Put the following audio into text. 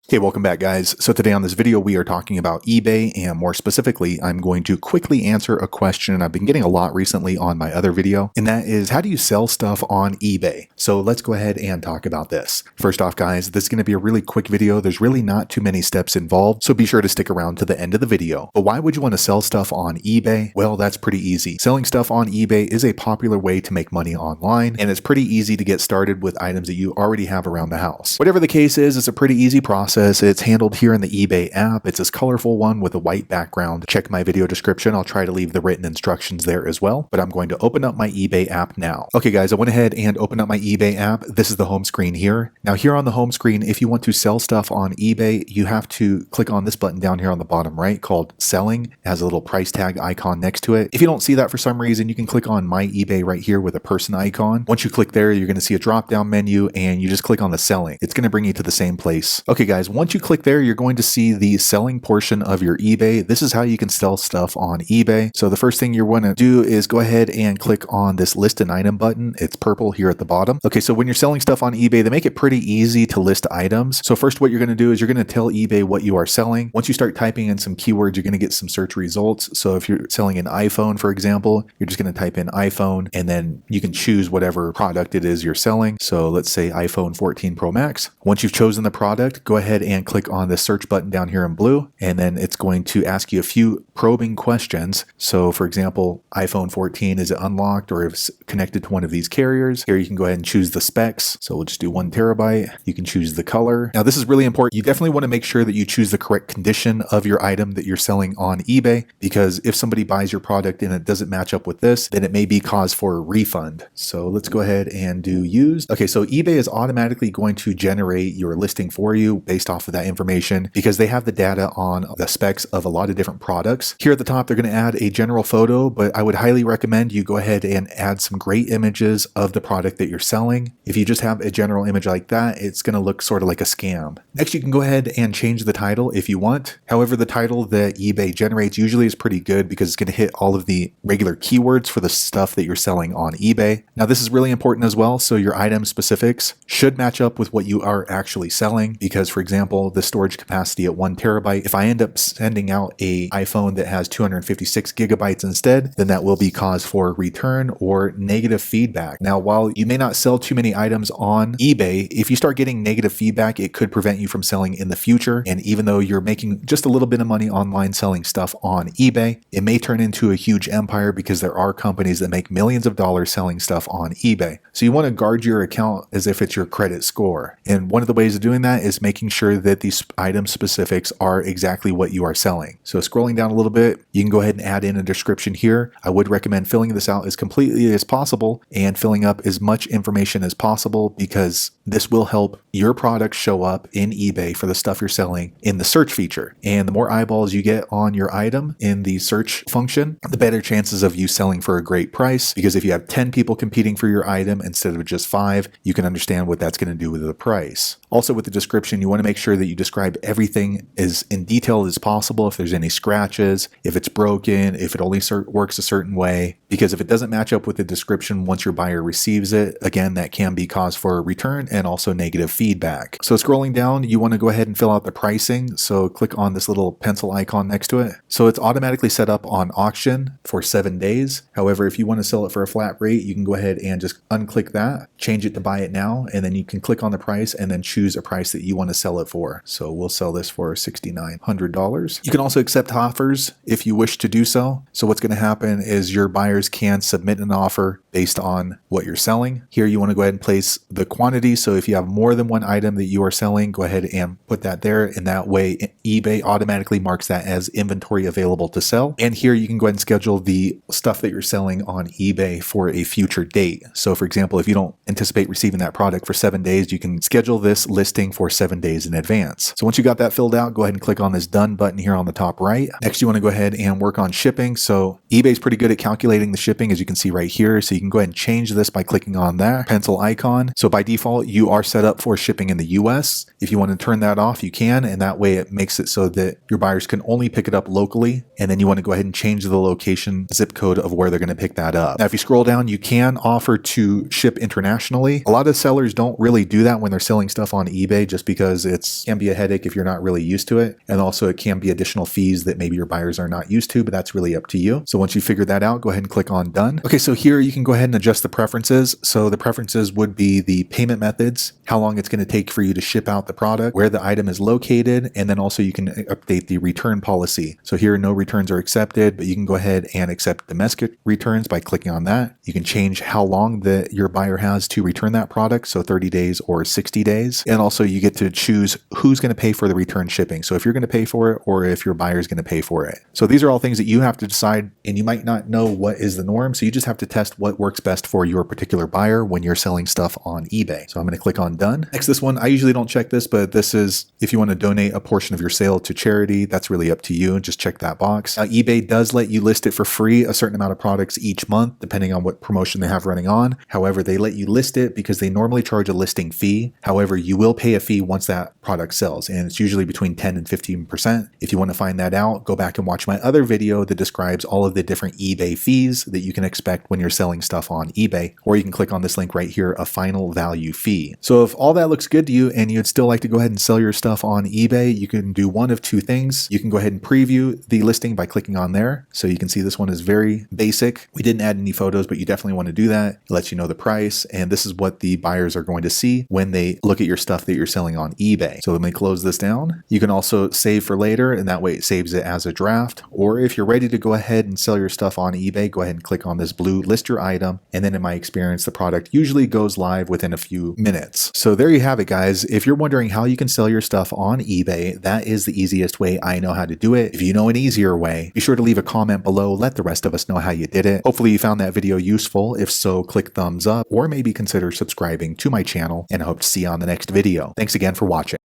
Hey, welcome back guys. So today on this video, we are talking about eBay, and more specifically, I'm going to quickly answer a question I've been getting a lot recently on my other video, and that is, how do you sell stuff on eBay? So let's go ahead and talk about this. First off guys, this is going to be a really quick video. There's really not too many steps involved, so be sure to stick around to the end of the video. But why would you want to sell stuff on eBay? Well, that's pretty easy. Selling stuff on eBay is a popular way to make money online, and it's pretty easy to get started with items that you already have around the house. Whatever the case is, it's a pretty easy process. It's handled here in the eBay app. It's this colorful one with a white background. Check my video description. I'll try to leave the written instructions there as well, but I'm going to open up my eBay app now. Okay guys, I went ahead and opened up my eBay app. This is the home screen here. Now here on the home screen, if you want to sell stuff on eBay, you have to click on this button down here on the bottom right called selling. It has a little price tag icon next to it. If you don't see that for some reason, you can click on my eBay right here with a person icon. Once you click there, you're going to see a drop down menu and you just click on the selling. It's going to bring you to the same place. Okay guys, once you click there, you're going to see the selling portion of your eBay. This is how you can sell stuff on eBay. So the first thing you want to do is go ahead and click on this list an item button. It's purple here at the bottom. Okay, so when you're selling stuff on eBay, they make it pretty easy to list items. So first what you're going to do is you're going to tell eBay what you are selling. Once you start typing in some keywords, you're going to get some search results. So if you're selling an iPhone, for example, you're just going to type in iPhone and then you can choose whatever product it is you're selling. So let's say iPhone 14 Pro Max. Once you've chosen the product, go ahead and click on the search button down here in blue, and then it's going to ask you a few probing questions. So for example, iPhone 14, is it unlocked or is it connected to one of these carriers? Here you can go ahead and choose the specs. So we'll just do 1 terabyte. You can choose the color. Now this is really important. You definitely want to make sure that you choose the correct condition of your item that you're selling on eBay, because if somebody buys your product and it doesn't match up with this, then it may be cause for a refund. So let's go ahead and do used. Okay, so eBay is automatically going to generate your listing for you based off of that information, because they have the data on the specs of a lot of different products. Here at the top, they're going to add a general photo, but I would highly recommend you go ahead and add some great images of the product that you're selling. If you just have a general image like that, it's going to look sort of like a scam. Next, you can go ahead and change the title if you want. However, the title that eBay generates usually is pretty good because it's going to hit all of the regular keywords for the stuff that you're selling on eBay. Now, this is really important as well. So your item specifics should match up with what you are actually selling, because for example, the storage capacity at 1 terabyte, if I end up sending out a iPhone that has 256 gigabytes instead, then that will be cause for return or negative feedback. Now, while you may not sell too many items on eBay, if you start getting negative feedback, it could prevent you from selling in the future. And even though you're making just a little bit of money online selling stuff on eBay, it may turn into a huge empire, because there are companies that make millions of dollars selling stuff on eBay. So you want to guard your account as if it's your credit score. And one of the ways of doing that is making sure that these item specifics are exactly what you are selling. So scrolling down a little bit, you can go ahead and add in a description here. I would recommend filling this out as completely as possible and filling up as much information as possible, because this will help your product show up in eBay for the stuff you're selling in the search feature. And the more eyeballs you get on your item in the search function, the better chances of you selling for a great price, because if you have 10 people competing for your item instead of just 5, you can understand what that's going to do with the price. Also with the description, you want to make sure that you describe everything as in detail as possible. If there's any scratches, if it's broken, if it only works a certain way, because if it doesn't match up with the description once your buyer receives it, again, that can be cause for a return and also negative feedback. So scrolling down, you want to go ahead and fill out the pricing. So click on this little pencil icon next to it. So it's automatically set up on auction for 7 days. However, if you want to sell it for a flat rate, you can go ahead and just unclick that, change it to buy it now, and then you can click on the price and then choose a price that you want to sell it for. So we'll sell this for $6,900. You can also accept offers if you wish to do so. So what's going to happen is your buyers can submit an offer based on what you're selling. Here you want to go ahead and place the quantity. So if you have more than one item that you are selling, go ahead and put that there. And that way eBay automatically marks that as inventory available to sell. And here you can go ahead and schedule the stuff that you're selling on eBay for a future date. So for example, if you don't anticipate receiving that product for 7 days, you can schedule this listing for 7 days in advance. So once you got that filled out, go ahead and click on this done button here on the top right. Next, you want to go ahead and work on shipping. So eBay is pretty good at calculating the shipping, as you can see right here. So you can go ahead and change this by clicking on that pencil icon. So by default, you are set up for shipping in the US. If you want to turn that off, you can, and that way it makes it so that your buyers can only pick it up locally, and then you want to go ahead and change the location zip code of where they're going to pick that up. Now, if you scroll down, you can offer to ship internationally. A lot of sellers don't really do that when they're selling stuff on eBay, just because it can be a headache if you're not really used to it, and also it can be additional fees that maybe your buyers are not used to, but that's really up to you. So once you figure that out, go ahead and click on done. Okay, so here you can go ahead and adjust the preferences. So the preferences would be the payment methods, how long it's going to take for you to ship out the product, where the item is located, and then also you can update the return policy. So here no returns are accepted, but you can go ahead and accept domestic returns by clicking on that. You can change how long that your buyer has to return that product, so 30 days or 60 days. And also you get to choose who's going to pay for the return shipping. So if you're going to pay for it or if your buyer is going to pay for it. So these are all things that you have to decide, and you might not know what is the norm. So you just have to test what works best for your particular buyer when you're selling stuff on eBay. So I'm going to click on done. Next, this one, I usually don't check this, but this is if you want to donate a portion of your sale to charity, that's really up to you. Just check that box. Now, eBay does let you list it for free, a certain amount of products each month, depending on what promotion they have running on. However, they let you list it because they normally charge a listing fee. However, you will pay a fee once that product sells, and it's usually between 10 and 15%. If you want to find that out, go back and watch my other video that describes all of the different eBay fees that you can expect when you're selling stuff on eBay, or you can click on this link right here, a final value fee. So if all that looks good to you and you'd still like to go ahead and sell your stuff on eBay, you can do one of two things. You can go ahead and preview the listing by clicking on there. So you can see this one is very basic. We didn't add any photos, but you definitely want to do that. It lets you know the price, and this is what the buyers are going to see when they look at your stuff that you're selling on eBay. So let me close this down. You can also save for later, and that way it saves it as a draft. Or if you're ready to go ahead and sell your stuff on eBay, go ahead and click on this blue list your item. And then in my experience, the product usually goes live within a few minutes. So there you have it, guys. If you're wondering how you can sell your stuff on eBay, that is the easiest way I know how to do it. If you know an easier way, be sure to leave a comment below. Let the rest of us know how you did it. Hopefully you found that video useful. If so, click thumbs up or maybe consider subscribing to my channel, and I hope to see you on the next video. Thanks again for watching.